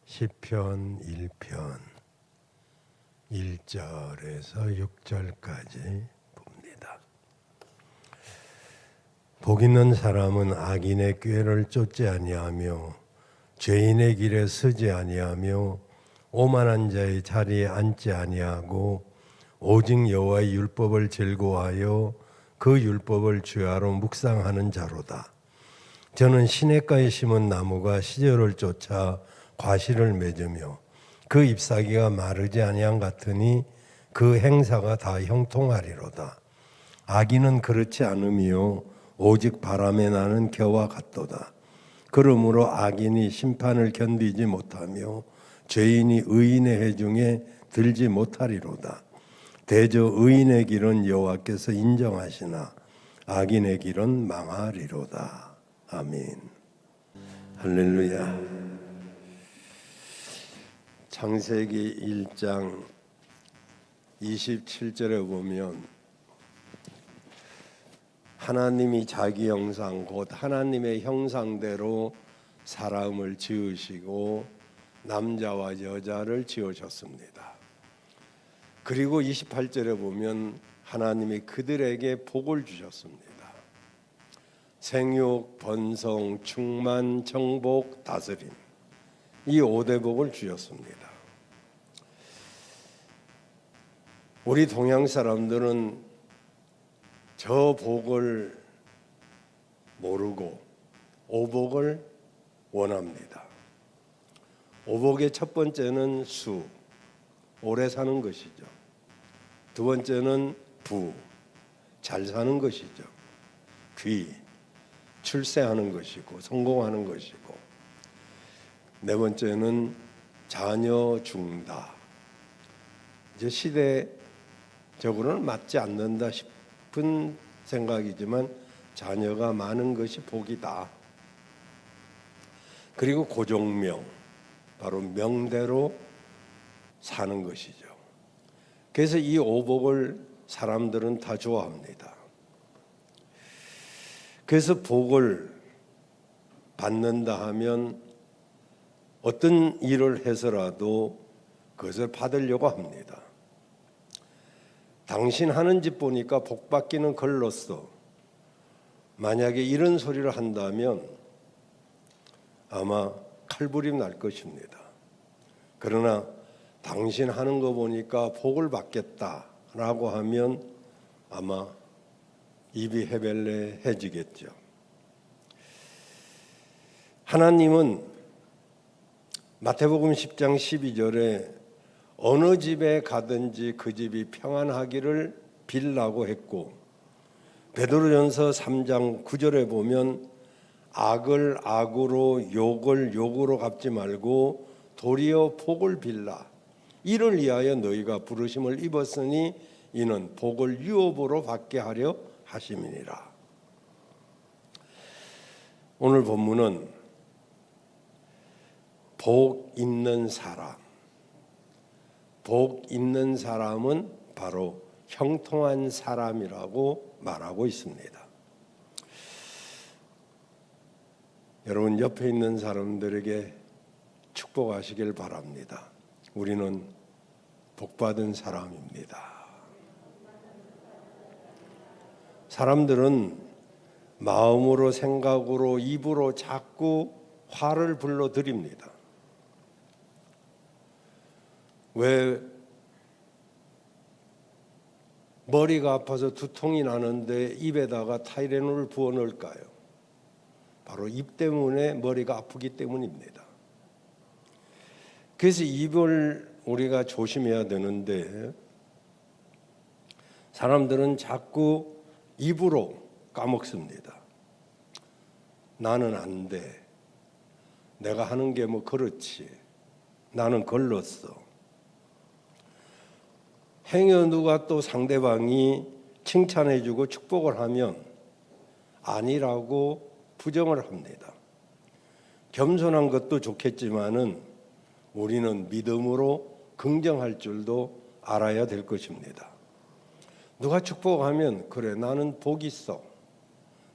시편 1편 1절에서 6절까지 봅니다. 복 있는 사람은 악인의 꾀를 쫓지 아니하며 죄인의 길에 서지 아니하며 오만한 자의 자리에 앉지 아니하고 오직 여호와의 율법을 즐거워하여 그 율법을 주야로 묵상하는 자로다. 저는 시냇가에 심은 나무가 시절을 쫓아 과실을 맺으며 그 잎사귀가 마르지 아니한 같으니 그 행사가 다 형통하리로다. 악인은 그렇지 않으며 오직 바람에 나는 겨와 같도다. 그러므로 악인이 심판을 견디지 못하며 죄인이 의인의 회중에 들지 못하리로다. 대저 의인의 길은 여호와께서 인정하시나 악인의 길은 망하리로다. 아멘. 할렐루야. 창세기 1장 27절에 보면 하나님이 자기 형상 곧 하나님의 형상대로 사람을 지으시고 남자와 여자를 지으셨습니다. 그리고 28절에 보면 하나님이 그들에게 복을 주셨습니다. 생육, 번성, 충만, 정복, 다스림, 이 5대 복을 주셨습니다. 우리 동양 사람들은 저 복을 모르고 오복을 원합니다. 오복의 첫 번째는 수, 오래 사는 것이죠. 두 번째는 부, 잘 사는 것이죠. 귀, 출세하는 것이고 성공하는 것이고, 네 번째는 자녀 중다. 이제 시대적으로는 맞지 않는다 싶은 생각이지만 자녀가 많은 것이 복이다. 그리고 고종명, 바로 명대로 사는 것이죠. 그래서 이 오복을 사람들은 다 좋아합니다. 그래서 복을 받는다 하면 어떤 일을 해서라도 그것을 받으려고 합니다. 당신 하는 짓 보니까 복 받기는 걸렀어. 만약에 이런 소리를 한다면 아마 칼부림 날 것입니다. 그러나 당신 하는 거 보니까 복을 받겠다라고 하면 아마 입이 해벨레해지겠죠. 하나님은 마태복음 10장 12절에 어느 집에 가든지 그 집이 평안하기를 빌라고 했고, 베드로전서 3장 9절에 보면 악을 악으로 욕을 욕으로 갚지 말고 도리어 복을 빌라. 이를 위하여 너희가 부르심을 입었으니 이는 복을 유업으로 받게 하려 하심이니라. 오늘 본문은 복 있는 사람, 복 있는 사람은 바로 형통한 사람이라고 말하고 있습니다. 여러분 옆에 있는 사람들에게 축복하시길 바랍니다. 우리는 복받은 사람입니다. 사람들은 마음으로 생각으로 입으로 자꾸 화를 불러드립니다. 왜 머리가 아파서 두통이 나는데 입에다가 타이레놀을 부어 넣을까요? 바로 입 때문에 머리가 아프기 때문입니다. 그래서 입을 우리가 조심해야 되는데 사람들은 자꾸 입으로 까먹습니다. 나는 안 돼. 내가 하는 게 뭐 그렇지. 나는 걸렀어. 행여 누가 또 상대방이 칭찬해주고 축복을 하면 아니라고 부정을 합니다. 겸손한 것도 좋겠지만은 우리는 믿음으로 긍정할 줄도 알아야 될 것입니다. 누가 축복하면 그래 나는 복 있어.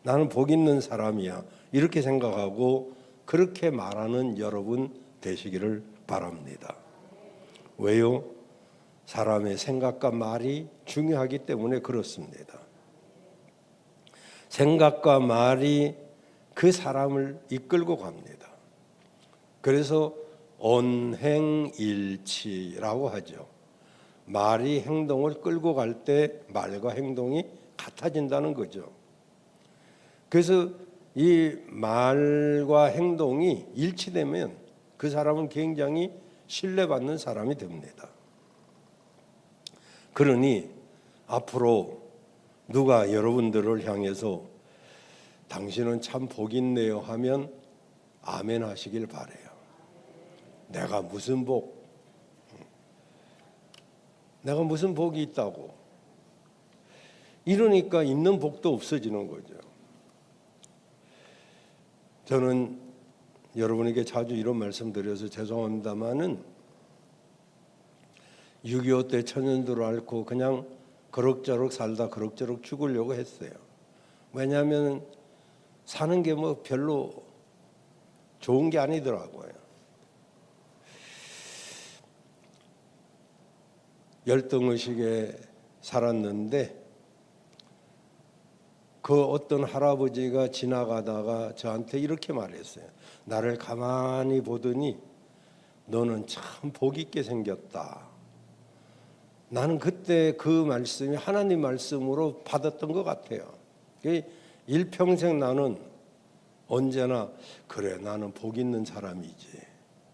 나는 복 있는 사람이야. 이렇게 생각하고 그렇게 말하는 여러분 되시기를 바랍니다. 왜요? 사람의 생각과 말이 중요하기 때문에 그렇습니다. 생각과 말이 그 사람을 이끌고 갑니다. 그래서 언행일치라고 하죠. 말이 행동을 끌고 갈 때 말과 행동이 같아진다는 거죠. 그래서 이 말과 행동이 일치되면 그 사람은 굉장히 신뢰받는 사람이 됩니다. 그러니 앞으로 누가 여러분들을 향해서 당신은 참 복 있네요 하면 아멘 하시길 바라요. 내가 무슨 복이 있다고. 이러니까 있는 복도 없어지는 거죠. 저는 여러분에게 자주 이런 말씀 드려서 죄송합니다마는 6.25 때 천연두를 앓고 그냥 그럭저럭 살다 그럭저럭 죽으려고 했어요. 왜냐하면 사는 게 뭐 별로 좋은 게 아니더라고요. 열등의식에 살았는데 그 어떤 할아버지가 지나가다가 저한테 이렇게 말했어요. 나를 가만히 보더니 너는 참 복 있게 생겼다. 나는 그때 그 말씀이 하나님 말씀으로 받았던 것 같아요. 일평생 나는 언제나 그래 나는 복 있는 사람이지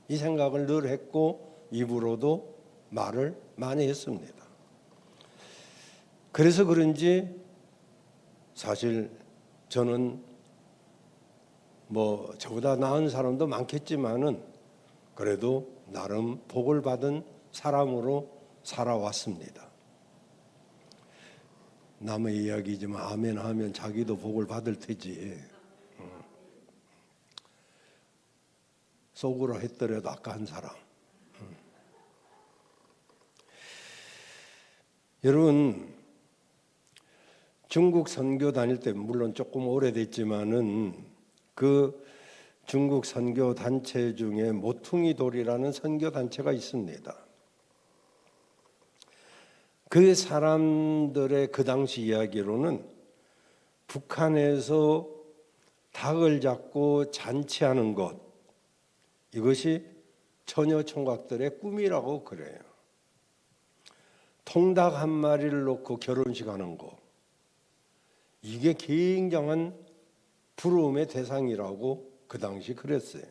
이 생각을 늘 했고 입으로도 말을 많이 했습니다. 그래서 그런지 사실 저는 뭐 저보다 나은 사람도 많겠지만은 그래도 나름 복을 받은 사람으로 살아왔습니다. 남의 이야기지만 아멘 하면 자기도 복을 받을 테지. 속으로 했더라도 악한 사람. 여러분 중국 선교 다닐 때 물론 조금 오래됐지만은 그 중국 선교 단체 중에 모퉁이 돌이라는 선교 단체가 있습니다. 그 사람들의 그 당시 이야기로는 북한에서 닭을 잡고 잔치하는 것 이것이 처녀 총각들의 꿈이라고 그래요. 통닭 한 마리를 놓고 결혼식 하는 거 이게 굉장한 부러움의 대상이라고 그 당시 그랬어요.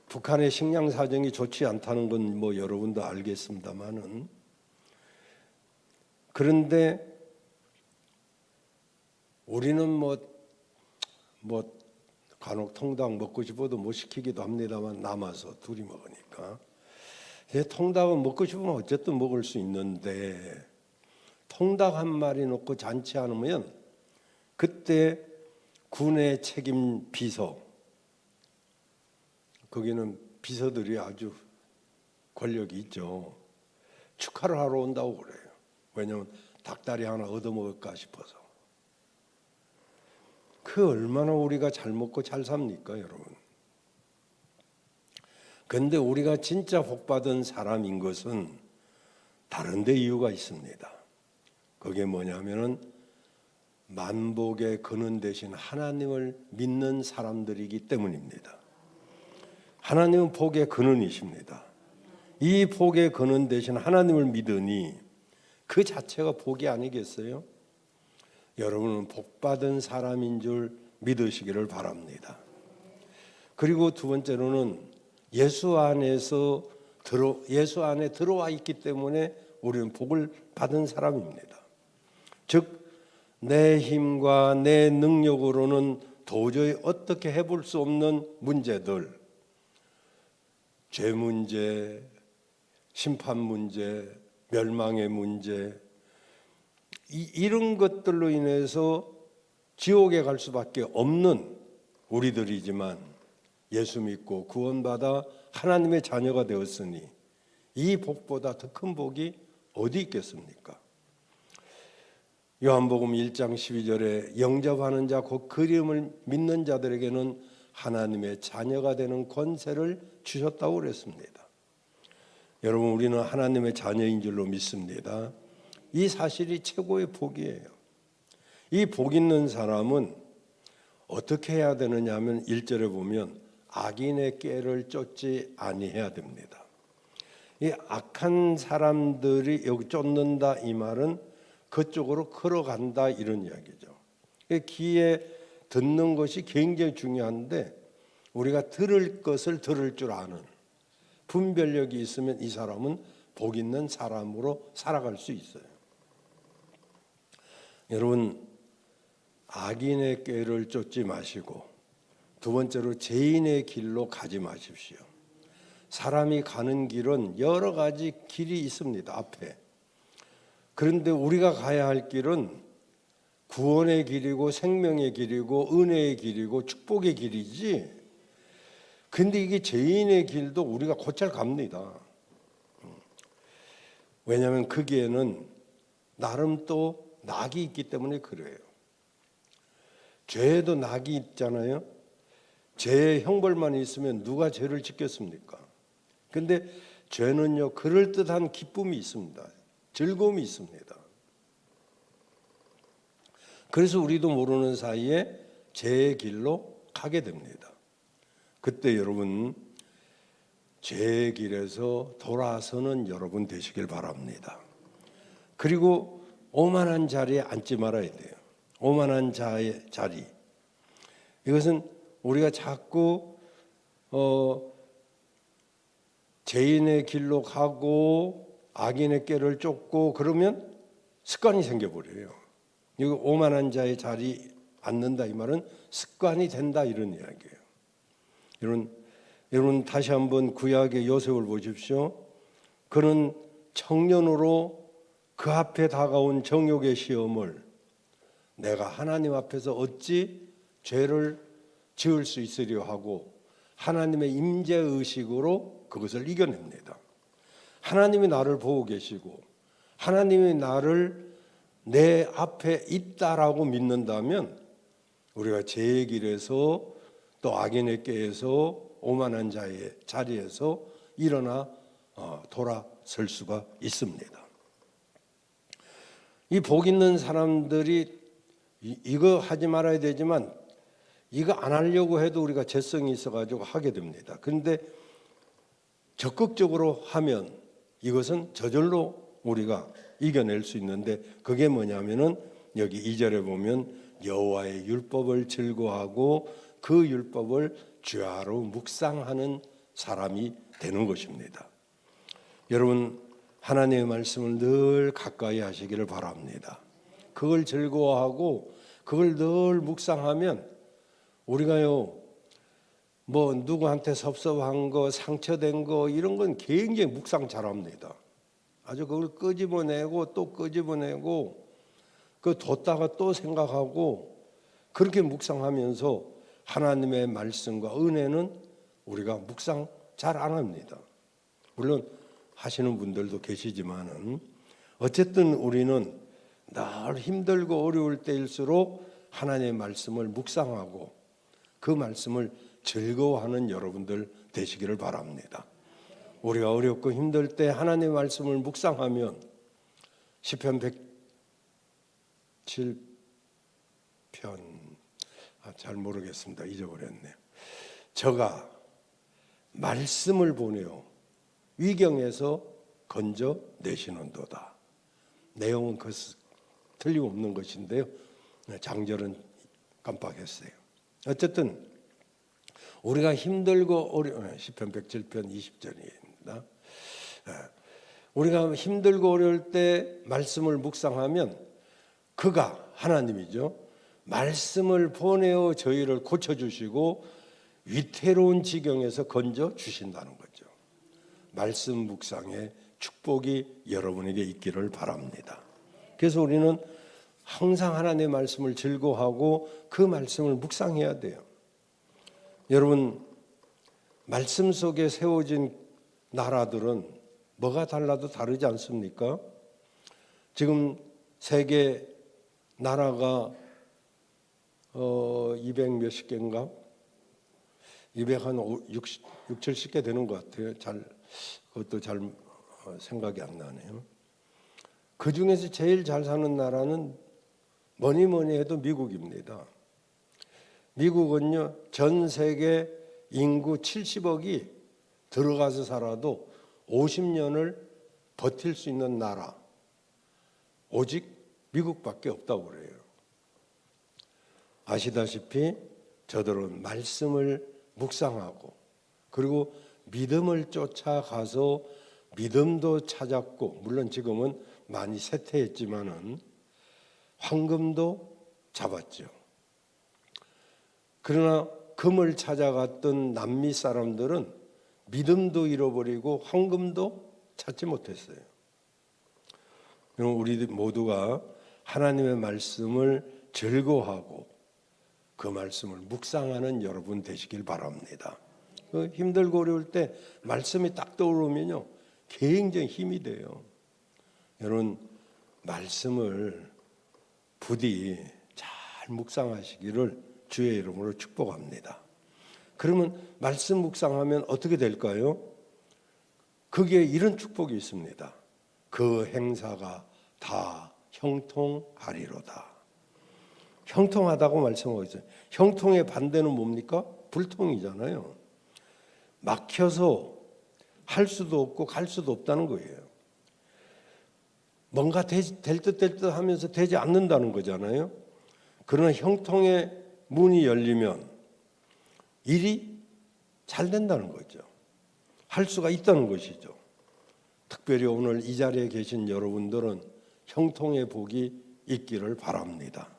북한의 식량 사정이 좋지 않다는 건 뭐 여러분도 알겠습니다만은 그런데 우리는 뭐 간혹 통닭 먹고 싶어도 못 시키기도 합니다만 남아서 둘이 먹으니까 통닭은 먹고 싶으면 어쨌든 먹을 수 있는데 통닭 한 마리 놓고 잔치하면 그때 군의 책임 비서 거기는 비서들이 아주 권력이 있죠. 축하를 하러 온다고 그래요. 왜냐하면 닭다리 하나 얻어먹을까 싶어서. 그 얼마나 우리가 잘 먹고 잘 삽니까 여러분. 그런데 우리가 진짜 복받은 사람인 것은 다른 데 이유가 있습니다. 그게 뭐냐면은 만복의 근원 되신 하나님을 믿는 사람들이기 때문입니다. 하나님은 복의 근원이십니다. 이 복의 근원 되신 하나님을 믿으니 그 자체가 복이 아니겠어요? 여러분은 복받은 사람인 줄 믿으시기를 바랍니다. 그리고 두 번째로는 예수 안에 들어와 있기 때문에 우리는 복을 받은 사람입니다. 즉 내 힘과 내 능력으로는 도저히 어떻게 해볼 수 없는 문제들, 죄 문제, 심판 문제, 멸망의 문제, 이런 것들로 인해서 지옥에 갈 수밖에 없는 우리들이지만 예수 믿고 구원받아 하나님의 자녀가 되었으니 이 복보다 더 큰 복이 어디 있겠습니까? 요한복음 1장 12절에 영접하는 자 곧 그 이름을 믿는 자들에게는 하나님의 자녀가 되는 권세를 주셨다고 그랬습니다. 여러분, 우리는 하나님의 자녀인 줄로 믿습니다. 이 사실이 최고의 복이에요. 이 복 있는 사람은 어떻게 해야 되느냐 하면 1절에 보면 악인의 꾀를 쫓지 아니해야 됩니다. 이 악한 사람들이 여기 쫓는다 이 말은 그쪽으로 걸어간다 이런 이야기죠. 귀에 듣는 것이 굉장히 중요한데 우리가 들을 것을 들을 줄 아는 분별력이 있으면 이 사람은 복 있는 사람으로 살아갈 수 있어요. 여러분, 악인의 꾀를 쫓지 마시고 두 번째로 죄인의 길로 가지 마십시오. 사람이 가는 길은 여러 가지 길이 있습니다. 앞에. 그런데 우리가 가야 할 길은 구원의 길이고 생명의 길이고 은혜의 길이고 축복의 길이지. 근데 이게 죄인의 길도 우리가 곧잘 갑니다. 왜냐하면 거기에는 나름 또 낙이 있기 때문에 그래요. 죄에도 낙이 있잖아요. 죄의 형벌만 있으면 누가 죄를 짓겠습니까? 근데 죄는요, 그럴듯한 기쁨이 있습니다. 즐거움이 있습니다. 그래서 우리도 모르는 사이에 죄의 길로 가게 됩니다. 그때 여러분, 죄의 길에서 돌아서는 여러분 되시길 바랍니다. 그리고 오만한 자리에 앉지 말아야 돼요. 오만한 자의 자리. 이것은 우리가 자꾸 죄인의 길로 가고 악인의 꾀를 쫓고 그러면 습관이 생겨버려요. 이거 오만한 자의 자리 앉는다 이 말은 습관이 된다 이런 이야기예요. 여러분 다시 한번 구약의 요셉을 보십시오. 그는 청년으로 그 앞에 다가온 정욕의 시험을 내가 하나님 앞에서 어찌 죄를 지을 수 있으려 하고 하나님의 임재의식으로 그것을 이겨냅니다. 하나님이 나를 보고 계시고 하나님이 나를 내 앞에 있다라고 믿는다면 우리가 죄의 길에서 또 악인의 꾀에서 오만한 자의 자리에서 일어나 돌아설 수가 있습니다. 이 복 있는 사람들이 이거 하지 말아야 되지만 이거 안 하려고 해도 우리가 죄성이 있어가지고 하게 됩니다. 그런데 적극적으로 하면 이것은 저절로 우리가 이겨낼 수 있는데 그게 뭐냐면은 여기 2절에 보면 여호와의 율법을 즐거워하고 그 율법을 주야로 묵상하는 사람이 되는 것입니다. 여러분, 하나님의 말씀을 늘 가까이 하시기를 바랍니다. 그걸 즐거워하고 그걸 늘 묵상하면 우리가요 뭐 누구한테 섭섭한 거 상처된 거 이런 건 굉장히 묵상 잘합니다. 아주 그걸 끄집어내고 또 끄집어내고 그 뒀다가 또 생각하고 그렇게 묵상하면서 하나님의 말씀과 은혜는 우리가 묵상 잘 안 합니다. 물론 하시는 분들도 계시지만은 어쨌든 우리는 늘 힘들고 어려울 때일수록 하나님의 말씀을 묵상하고 그 말씀을 즐거워하는 여러분들 되시기를 바랍니다. 우리가 어렵고 힘들 때 하나님의 말씀을 묵상하면 시편 107편 잘 모르겠습니다. 잊어버렸네요. 저가 말씀을 보내어 위경에서 건져내시는도다. 내용은 틀림없는 것인데요. 장절은 깜빡했어요. 어쨌든 우리가 힘들고 시편 107편 20절입니다. 우리가 힘들고 어려울 때 말씀을 묵상하면 그가 하나님이죠. 말씀을 보내어 저희를 고쳐주시고 위태로운 지경에서 건져주신다는 거죠. 말씀 묵상에 축복이 여러분에게 있기를 바랍니다. 그래서 우리는 항상 하나님의 말씀을 즐거워하고 그 말씀을 묵상해야 돼요. 여러분, 말씀 속에 세워진 나라들은 뭐가 달라도 다르지 않습니까? 지금 세계 나라가 200 몇십 개인가? 200한 6, 70개 되는 것 같아요. 그것도 잘 생각이 안 나네요. 그 중에서 제일 잘 사는 나라는 뭐니 해도 미국입니다. 미국은요, 전 세계 인구 70억이 들어가서 살아도 50년을 버틸 수 있는 나라, 오직 미국밖에 없다고 그래요. 아시다시피 저들은 말씀을 묵상하고 그리고 믿음을 쫓아가서 믿음도 찾았고, 물론 지금은 많이 쇠퇴했지만은 황금도 잡았죠. 그러나 금을 찾아갔던 남미 사람들은 믿음도 잃어버리고 황금도 찾지 못했어요. 그럼 우리 모두가 하나님의 말씀을 즐거워하고 그 말씀을 묵상하는 여러분 되시길 바랍니다. 힘들고 어려울 때 말씀이 딱 떠오르면요, 굉장히 힘이 돼요. 여러분, 말씀을 부디 잘 묵상하시기를 주의 이름으로 축복합니다. 그러면 말씀 묵상하면 어떻게 될까요? 거기에 이런 축복이 있습니다. 그 행사가 다 형통하리로다. 형통하다고 말씀하고 있어요. 형통의 반대는 뭡니까? 불통이잖아요. 막혀서 할 수도 없고 갈 수도 없다는 거예요. 뭔가 될 듯 하면서 되지 않는다는 거잖아요. 그러나 형통의 문이 열리면 일이 잘 된다는 거죠. 할 수가 있다는 것이죠. 특별히 오늘 이 자리에 계신 여러분들은 형통의 복이 있기를 바랍니다.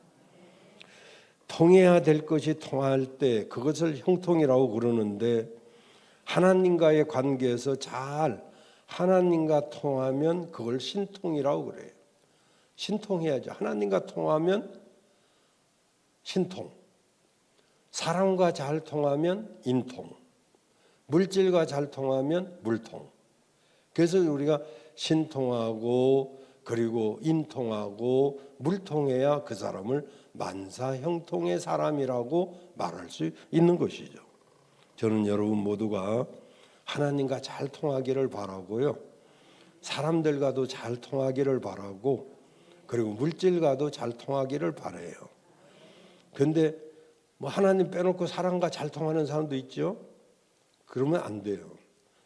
통해야 될 것이 통할 때 그것을 형통이라고 그러는데, 하나님과의 관계에서 잘 하나님과 통하면 그걸 신통이라고 그래요. 신통해야죠. 하나님과 통하면 신통, 사람과 잘 통하면 인통, 물질과 잘 통하면 물통. 그래서 우리가 신통하고 그리고 인통하고 물통해야 그 사람을 만사형통의 사람이라고 말할 수 있는 것이죠. 저는 여러분 모두가 하나님과 잘 통하기를 바라고요, 사람들과도 잘 통하기를 바라고, 그리고 물질과도 잘 통하기를 바라요. 그런데 뭐 하나님 빼놓고 사람과 잘 통하는 사람도 있죠. 그러면 안 돼요.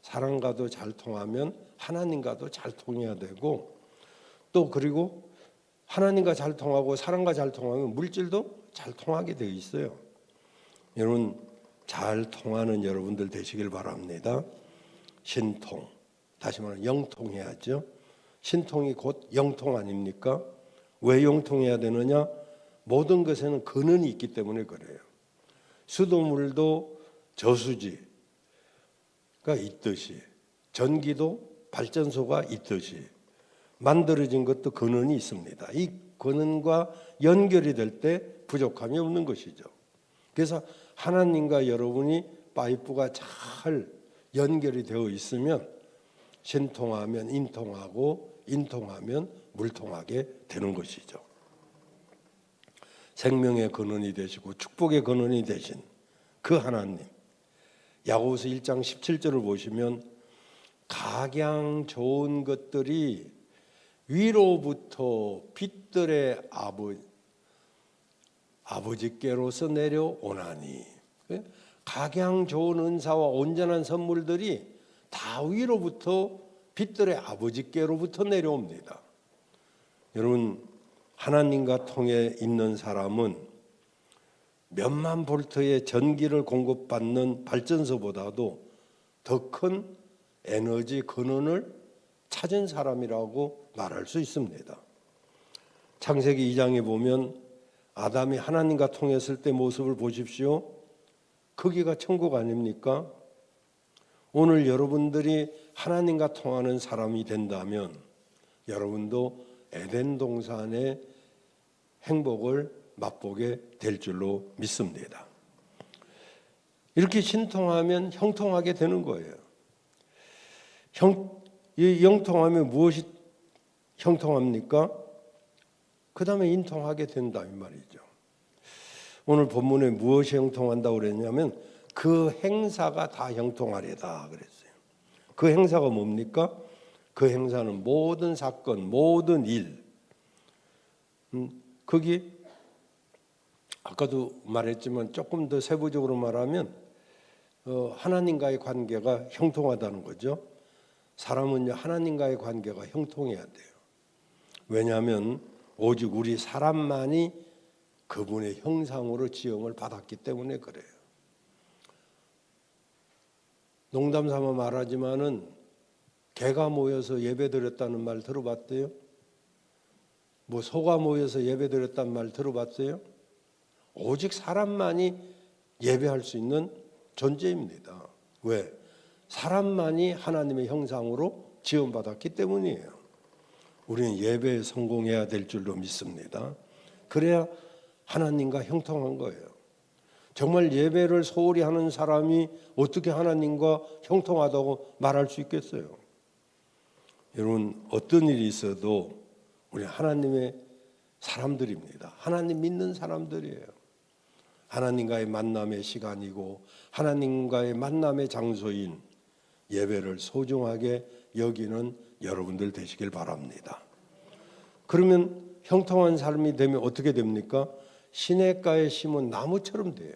사람과도 잘 통하면 하나님과도 잘 통해야 되고, 또 그리고 하나님과 잘 통하고 사람과 잘 통하면 물질도 잘 통하게 되어 있어요. 여러분, 잘 통하는 여러분들 되시길 바랍니다. 신통, 다시 말하면 영통해야죠. 신통이 곧 영통 아닙니까? 왜 영통해야 되느냐? 모든 것에는 근원이 있기 때문에 그래요. 수돗물도 저수지가 있듯이, 전기도 발전소가 있듯이 만들어진 것도 근원이 있습니다. 이 근원과 연결이 될 때 부족함이 없는 것이죠. 그래서 하나님과 여러분이 파이프가 잘 연결이 되어 있으면 신통하면 인통하고 인통하면 물통하게 되는 것이죠. 생명의 근원이 되시고 축복의 근원이 되신 그 하나님, 야고보서 1장 17절을 보시면 각양 좋은 것들이 위로부터 빛들의 아버지께로서 내려오나니, 각양 좋은 은사와 온전한 선물들이 다 위로부터 빛들의 아버지께로부터 내려옵니다. 여러분, 하나님과 통해 있는 사람은 몇만 볼트의 전기를 공급받는 발전소보다도 더 큰 에너지 근원을 찾은 사람이라고 말할 수 있습니다. 창세기 2장에 보면 아담이 하나님과 통했을 때 모습을 보십시오. 거기가 천국 아닙니까? 오늘 여러분들이 하나님과 통하는 사람이 된다면 여러분도 에덴 동산의 행복을 맛보게 될 줄로 믿습니다. 이렇게 신통하면 형통하게 되는 거예요. 영통하면 무엇이 형통합니까? 그 다음에 인통하게 된다 이 말이죠. 오늘 본문에 무엇이 형통한다고 그랬냐면 그 행사가 다 형통하리다 그랬어요. 그 행사가 뭡니까? 그 행사는 모든 사건, 모든 일. 거기 아까도 말했지만 조금 더 세부적으로 말하면 하나님과의 관계가 형통하다는 거죠. 사람은요, 하나님과의 관계가 형통해야 돼요. 왜냐하면 오직 우리 사람만이 그분의 형상으로 지음을 받았기 때문에 그래요. 농담 삼아 말하지만은 개가 모여서 예배드렸다는 말 들어봤대요? 뭐 소가 모여서 예배드렸다는 말 들어봤어요? 오직 사람만이 예배할 수 있는 존재입니다. 왜? 사람만이 하나님의 형상으로 지음받았기 때문이에요. 우리는 예배에 성공해야 될 줄로 믿습니다. 그래야 하나님과 형통한 거예요. 정말 예배를 소홀히 하는 사람이 어떻게 하나님과 형통하다고 말할 수 있겠어요? 여러분, 어떤 일이 있어도 우리 하나님의 사람들입니다. 하나님 믿는 사람들이에요. 하나님과의 만남의 시간이고 하나님과의 만남의 장소인 예배를 소중하게 여기는 여러분들 되시길 바랍니다. 그러면 형통한 삶이 되면 어떻게 됩니까? 시냇가에 심은 나무처럼 돼요.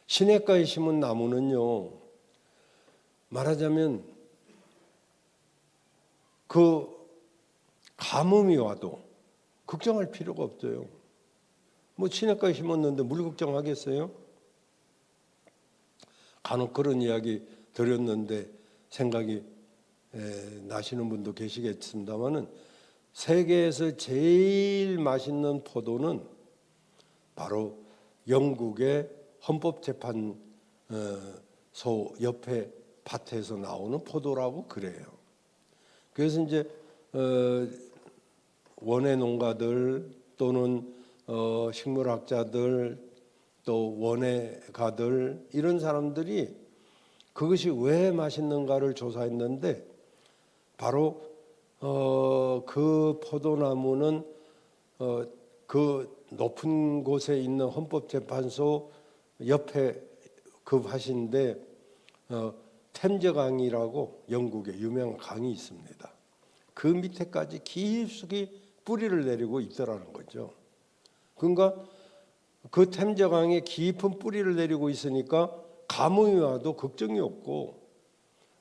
시냇가에 심은 나무는요, 말하자면 그 가뭄이 와도 걱정할 필요가 없어요. 뭐 시냇가에 심었는데 물 걱정하겠어요? 간혹 그런 이야기 드렸는데 생각이 나시는 분도 계시겠습니다만은 세계에서 제일 맛있는 포도는 바로 영국의 헌법재판소 옆에 밭에서 나오는 포도라고 그래요. 그래서 이제 원예 농가들 또는 식물학자들 또 원예가들 이런 사람들이 그것이 왜 맛있는가를 조사했는데 바로 그 포도나무는 그 높은 곳에 있는 헌법재판소 옆에 그 밭인데 템저강이라고 영국의 유명한 강이 있습니다. 그 밑에까지 깊숙이 뿌리를 내리고 있더라는 거죠. 그러니까 그 템저강에 깊은 뿌리를 내리고 있으니까 가뭄이 와도 걱정이 없고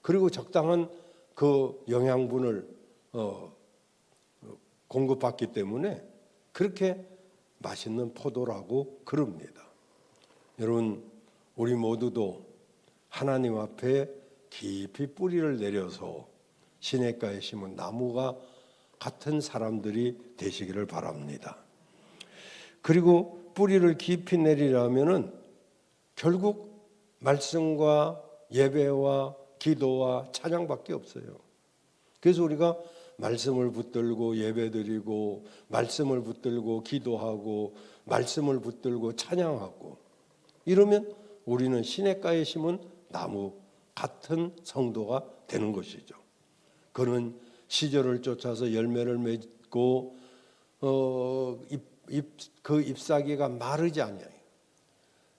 그리고 적당한 그 영양분을 공급받기 때문에 그렇게 맛있는 포도라고 그럽니다. 여러분, 우리 모두도 하나님 앞에 깊이 뿌리를 내려서 시냇가에 심은 나무가 같은 사람들이 되시기를 바랍니다. 그리고 뿌리를 깊이 내리려면은 결국 말씀과 예배와 기도와 찬양밖에 없어요. 그래서 우리가 말씀을 붙들고 예배드리고 말씀을 붙들고 기도하고 말씀을 붙들고 찬양하고 이러면 우리는 시냇가에 심은 나무 같은 성도가 되는 것이죠. 그는 시절을 쫓아서 열매를 맺고 그 잎사귀가 마르지 않아요.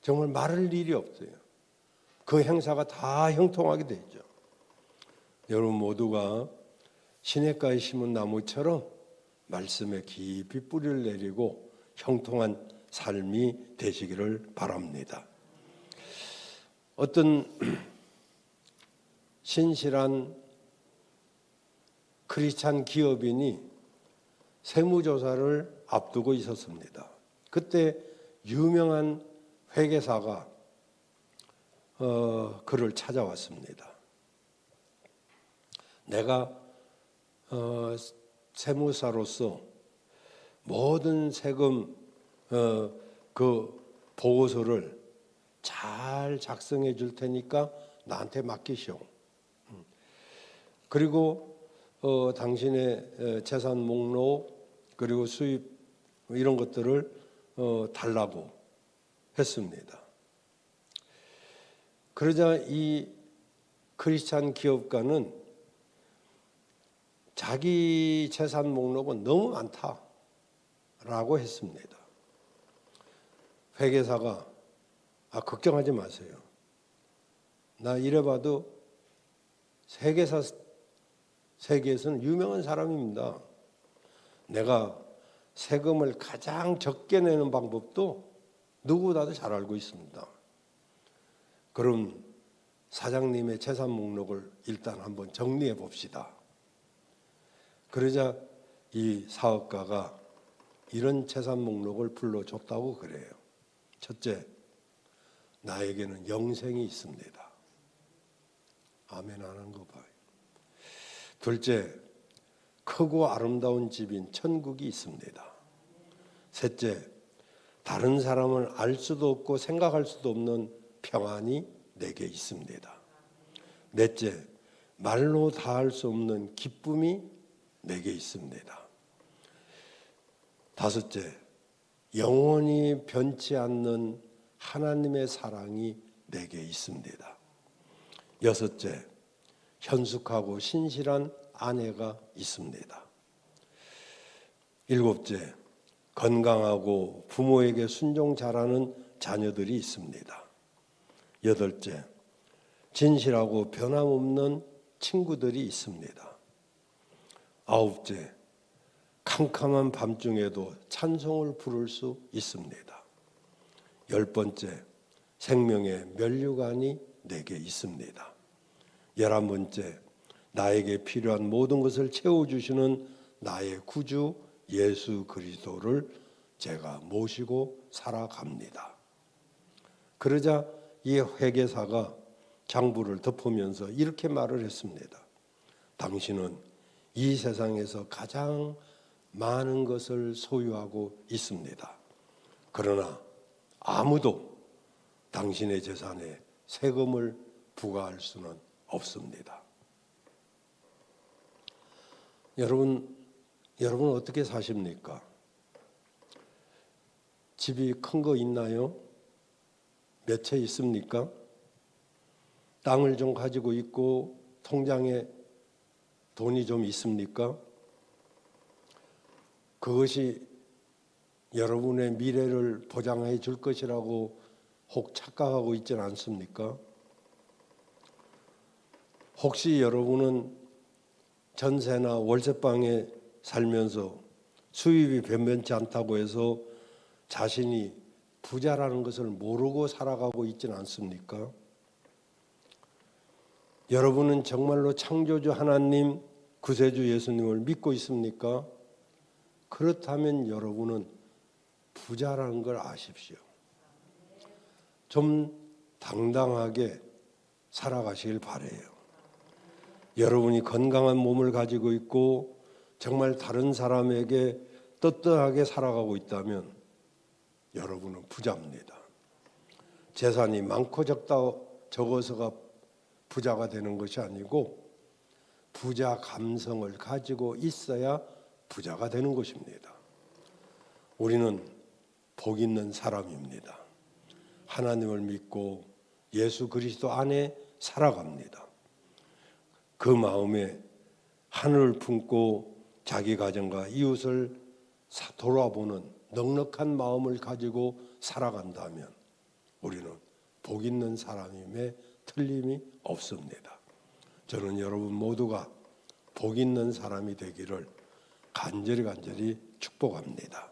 정말 마를 일이 없어요. 그 행사가 다 형통하게 되죠. 여러분 모두가 시냇가에 심은 나무처럼 말씀에 깊이 뿌리를 내리고 형통한 삶이 되시기를 바랍니다. 어떤 신실한 크리스찬 기업인이 세무조사를 앞두고 있었습니다. 그때 유명한 회계사가 그를 찾아왔습니다. 내가 세무사로서 모든 세금 그 보고서를 잘 작성해 줄 테니까 나한테 맡기시오. 그리고 당신의 재산 목록 그리고 수입 이런 것들을 달라고 했습니다. 그러자 이 크리스찬 기업가는 자기 재산 목록은 너무 많다라고 했습니다. 회계사가 걱정하지 마세요. 나 이래봐도 세계에서는 유명한 사람입니다. 내가 세금을 가장 적게 내는 방법도 누구보다도 잘 알고 있습니다. 그럼 사장님의 재산 목록을 일단 한번 정리해 봅시다. 그러자 이 사업가가 이런 재산 목록을 불러줬다고 그래요. 첫째, 나에게는 영생이 있습니다. 아멘 안 한 거 봐요. 둘째, 크고 아름다운 집인 천국이 있습니다. 셋째, 다른 사람을 알 수도 없고 생각할 수도 없는 평안이 내게 있습니다. 넷째, 말로 다할 수 없는 기쁨이 내게 있습니다. 다섯째, 영원히 변치 않는 하나님의 사랑이 내게 있습니다. 여섯째, 현숙하고 신실한 아내가 있습니다. 일곱째, 건강하고 부모에게 순종 잘하는 자녀들이 있습니다. 여덟째, 진실하고 변함없는 친구들이 있습니다. 아홉째, 캄캄한 밤중에도 찬송을 부를 수 있습니다. 열 번째, 생명의 면류관이 내게 있습니다. 11번째, 나에게 필요한 모든 것을 채워주시는 나의 구주 예수 그리스도를 제가 모시고 살아갑니다. 그러자 이 회계사가 장부를 덮으면서 이렇게 말을 했습니다. 당신은 이 세상에서 가장 많은 것을 소유하고 있습니다. 그러나 아무도 당신의 재산에 세금을 부과할 수는 없습니다. 여러분 어떻게 사십니까? 집이 큰 거 있나요? 몇 채 있습니까? 땅을 좀 가지고 있고 통장에 돈이 좀 있습니까? 그것이 여러분의 미래를 보장해 줄 것이라고 혹 착각하고 있지는 않습니까? 혹시 여러분은 전세나 월세방에 살면서 수입이 변변치 않다고 해서 자신이 부자라는 것을 모르고 살아가고 있지는 않습니까? 여러분은 정말로 창조주 하나님, 구세주 예수님을 믿고 있습니까? 그렇다면 여러분은 부자라는 걸 아십시오. 좀 당당하게 살아가시길 바라요. 여러분이 건강한 몸을 가지고 있고 정말 다른 사람에게 떳떳하게 살아가고 있다면 여러분은 부자입니다. 재산이 많고 적어서가 부자가 되는 것이 아니고 부자 감성을 가지고 있어야 부자가 되는 것입니다. 우리는 복 있는 사람입니다. 하나님을 믿고 예수 그리스도 안에 살아갑니다. 그 마음에 하늘을 품고 자기 가정과 이웃을 돌아보는 넉넉한 마음을 가지고 살아간다면 우리는 복 있는 사람임에 틀림이 없습니다. 저는 여러분 모두가 복 있는 사람이 되기를 간절히 축복합니다.